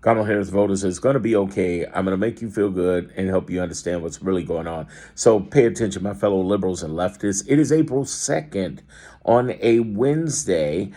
Kamala Harris voters, it's going to be okay. I'm going to make you feel good and help you understand what's really going on. So pay attention, my fellow liberals and leftists. It is April 2nd on a Wednesday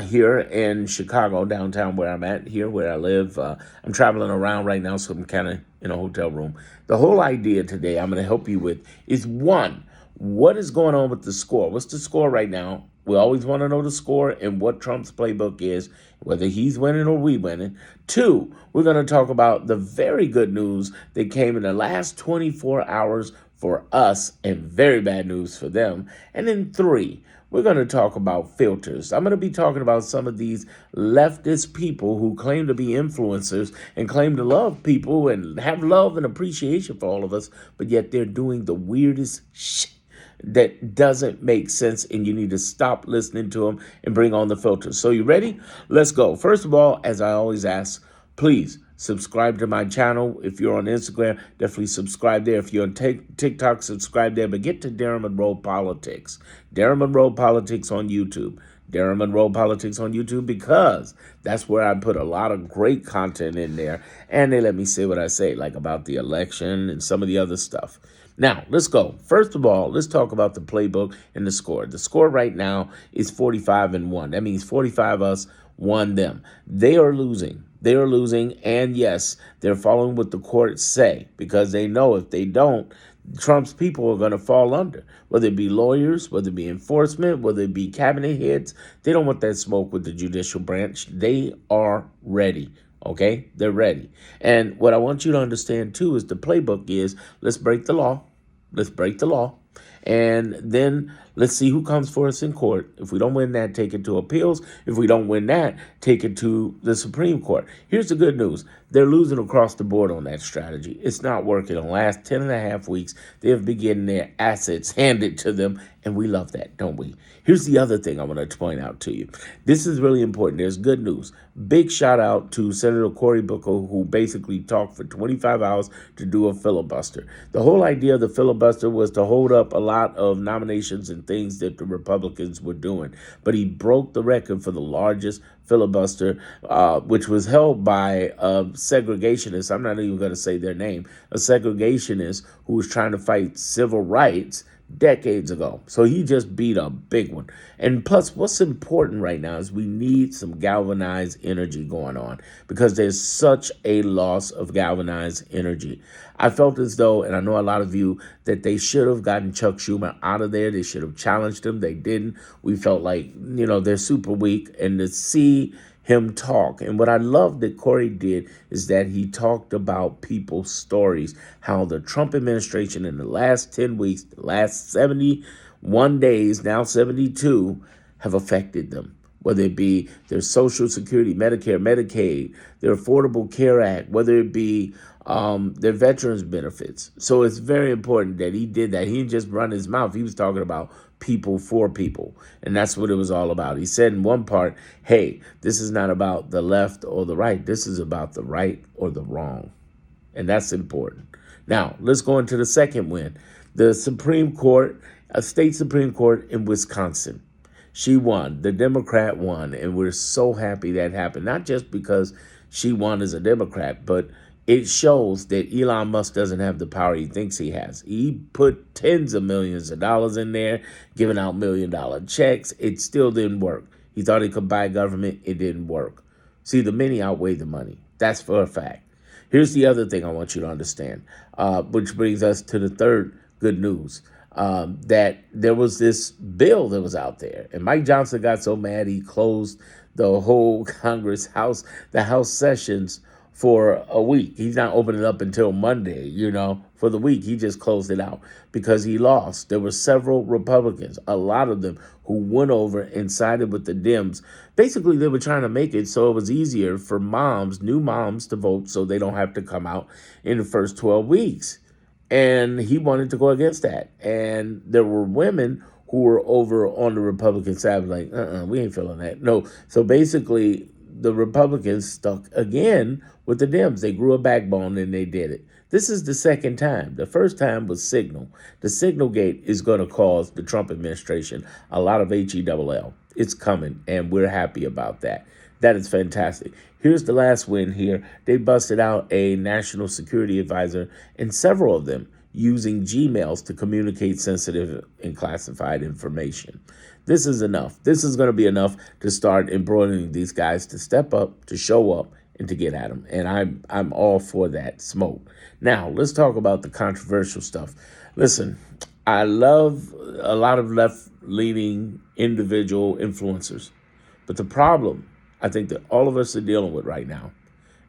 here in Chicago, downtown where I'm at, here where I live. I'm traveling around right now, so I'm kind of in a hotel room. The whole idea today I'm going to help you with is one, what is going on with the score? What's the score right now? We always want to know the score and what Trump's playbook is, whether he's winning or we winning. Two, we're going to talk about the very good news that came in the last 24 hours for us and very bad news for them. And then three, we're going to talk about filters. I'm going to be talking about some of these leftist people who claim to be influencers and claim to love people and have love and appreciation for all of us, but yet they're doing the weirdest shit that doesn't make sense, and you need to stop listening to them and bring on the filters. So you ready? Let's go. First of all, as I always ask, please subscribe to my channel. If you're on Instagram, definitely subscribe there. If you're on TikTok, subscribe there. But get to Darren Monroe Politics. Darren Monroe Politics on YouTube. Darren Monroe Politics on YouTube, because that's where I put a lot of great content in there. And they let me say what I say, like about the election and some of the other stuff. Now, let's go. First of all, let's talk about the playbook and the score. The score right now is 45-1. That means 45 us, 1 them. They are losing. They are losing, and yes, they're following what the courts say, because they know if they don't, Trump's people are going to fall under, whether it be lawyers, whether it be enforcement, whether it be cabinet heads. They don't want that smoke with the judicial branch. They are ready. Okay, they're ready. And what I want you to understand, too, is the playbook is let's break the law. Let's break the law. And then let's see who comes for us in court. If we don't win that, take it to appeals. If we don't win that, take it to the Supreme Court. Here's the good news. They're losing across the board on that strategy. It's not working. In the last 10 and a half weeks, they have been getting their assets handed to them, and we love that, don't we? Here's the other thing I want to point out to you. This is really important. There's good news. Big shout out to Senator Cory Booker, who basically talked for 25 hours to do a filibuster. The whole idea of the filibuster was to hold up a lot of nominations and things that the Republicans were doing. But he broke the record for the largest filibuster, which was held by a segregationist. I'm not even going to say their name. A segregationist who was trying to fight civil rights decades ago. So he just beat a big one. And plus, what's important right now is we need some galvanized energy going on, because there's such a loss of galvanized energy. I felt as though, and I know a lot of you, that they should have gotten Chuck Schumer out of there. They should have challenged him. They didn't. We felt like, they're super weak. And to see him talk. And what I love that Cory did is that he talked about people's stories, how the Trump administration in the last 10 weeks, the last 71 days, now 72, have affected them. Whether it be their Social Security, Medicare, Medicaid, their Affordable Care Act, whether it be their veterans benefits. So it's very important that he did that. He didn't just run his mouth. He was talking about people for people. And that's what it was all about. He said in one part, hey, this is not about the left or the right. This is about the right or the wrong. And that's important. Now, let's go into the second win. The Supreme Court, a state Supreme Court in Wisconsin. She won. The Democrat won. And we're so happy that happened. Not just because she won as a Democrat, but it shows that Elon Musk doesn't have the power he thinks he has. He put tens of millions of dollars in there, giving out $1 million checks. It still didn't work. He thought he could buy government. It didn't work. See, the many outweigh the money. That's for a fact. Here's the other thing I want you to understand, which brings us to the third good news, that there was this bill that was out there. And Mike Johnson got so mad he closed the whole the House sessions for a week. He's not opening it up until Monday, for the week. He just closed it out because he lost. There were several Republicans, a lot of them, who went over and sided with the Dems. Basically, they were trying to make it so it was easier for new moms to vote so they don't have to come out in the first 12 weeks. And he wanted to go against that. And there were women who were over on the Republican side, like, we ain't feeling that. No. So basically, the Republicans stuck again with the Dems. They grew a backbone and they did it. This is the second time. The first time was Signal. The Signal Gate is going to cause the Trump administration a lot of HELL. It's coming, and we're happy about that. That is fantastic. Here's the last win here. They busted out a national security advisor and several of them using Gmails to communicate sensitive and classified information. This is enough. This is going to be enough to start embroidering these guys to step up, to show up, and to get at them. And I'm all for that smoke. Now, let's talk about the controversial stuff. Listen, I love a lot of left-leaning individual influencers. But the problem I think that all of us are dealing with right now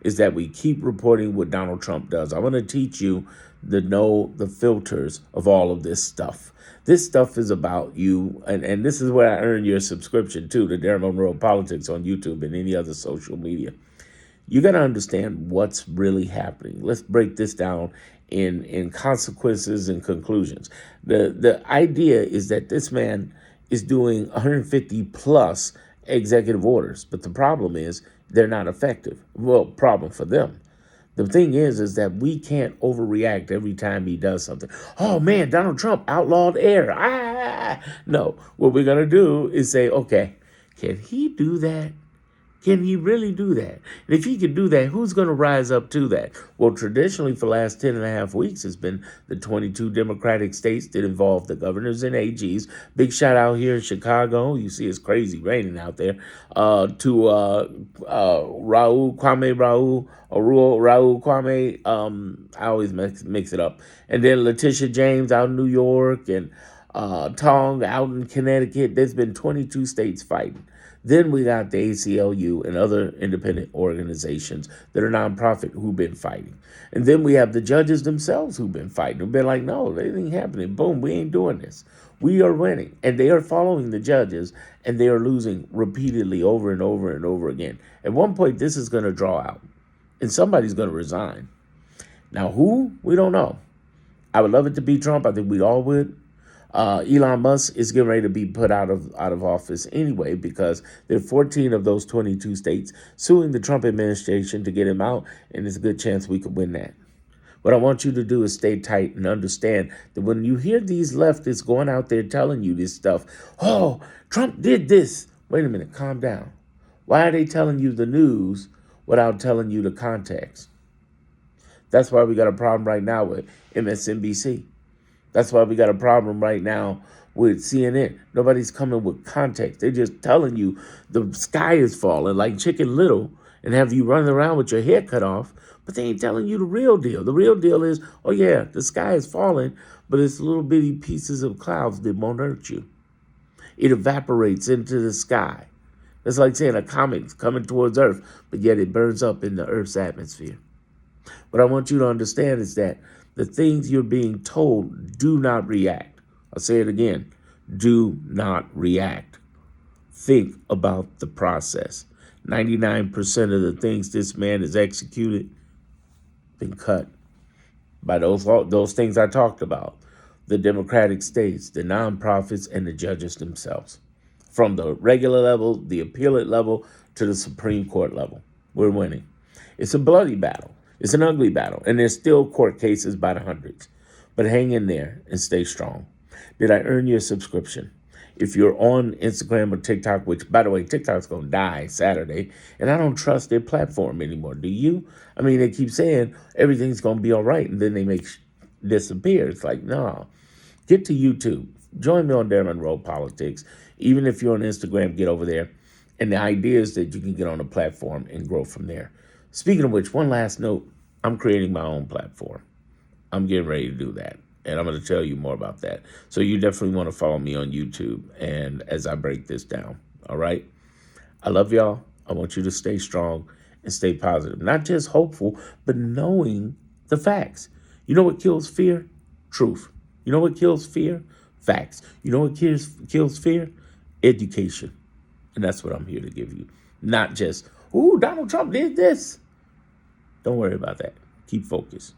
is that we keep reporting what Donald Trump does. I want to teach you the filters of all of this stuff. This stuff is about you, and this is where I earn your subscription too, to Darren Monroe Politics on YouTube and any other social media. You got to understand what's really happening. Let's break this down in consequences and conclusions. The idea is that this man is doing 150 plus executive orders, but the problem is they're not effective. Well, problem for them. The thing is that we can't overreact every time he does something. Oh man, Donald Trump outlawed air. No, what we're gonna do is say, okay, can he do that? Can he really do that? And if he can do that, who's going to rise up to that? Well, traditionally, for the last 10 and a half weeks, it's been the 22 Democratic states that involve the governors and AGs. Big shout out here in Chicago. You see it's crazy raining out there. To Raul Kwame. I always mix it up. And then Letitia James out in New York and Tong out in Connecticut. There's been 22 states fighting. Then we got the ACLU and other independent organizations that are nonprofit who've been fighting. And then we have the judges themselves who've been fighting, who've been like, no, it ain't happening. Boom, we ain't doing this. We are winning. And they are following the judges, and they are losing repeatedly over and over and over again. At one point, this is going to draw out, and somebody's going to resign. Now, who? We don't know. I would love it to be Trump. I think we all would. Elon Musk is getting ready to be put out of office anyway because there are 14 of those 22 states suing the Trump administration to get him out, and there's a good chance we could win that. What I want you to do is stay tight and understand that when you hear these leftists going out there telling you this stuff, oh, Trump did this. Wait a minute, calm down. Why are they telling you the news without telling you the context? That's why we got a problem right now with MSNBC. That's why we got a problem right now with CNN. Nobody's coming with context. They're just telling you the sky is falling like Chicken Little and have you running around with your hair cut off, but they ain't telling you the real deal. The real deal is, oh yeah, the sky is falling, but it's little bitty pieces of clouds that won't hurt you. It evaporates into the sky. It's like saying a comet's coming towards Earth, but yet it burns up in the Earth's atmosphere. What I want you to understand is that the things you're being told, do not react. I'll say it again. Do not react. Think about the process. 99% of the things this man has executed been cut by those things I talked about. The Democratic states, the nonprofits, and the judges themselves. From the regular level, the appellate level, to the Supreme Court level. We're winning. It's a bloody battle. It's an ugly battle, and there's still court cases by the hundreds. But hang in there and stay strong. Did I earn your subscription? If you're on Instagram or TikTok, which, by the way, TikTok's going to die Saturday, and I don't trust their platform anymore. Do you? I mean, they keep saying everything's going to be all right, and then they make disappear. It's like, no. Get to YouTube. Join me on Darren Monroe Politics. Even if you're on Instagram, get over there. And the idea is that you can get on a platform and grow from there. Speaking of which, one last note, I'm creating my own platform. I'm getting ready to do that. And I'm going to tell you more about that. So you definitely want to follow me on YouTube and as I break this down. All right? I love y'all. I want you to stay strong and stay positive. Not just hopeful, but knowing the facts. You know what kills fear? Truth. You know what kills fear? Facts. You know what kills fear? Education. And that's what I'm here to give you. Not just, ooh, Donald Trump did this. Don't worry about that. Keep focused.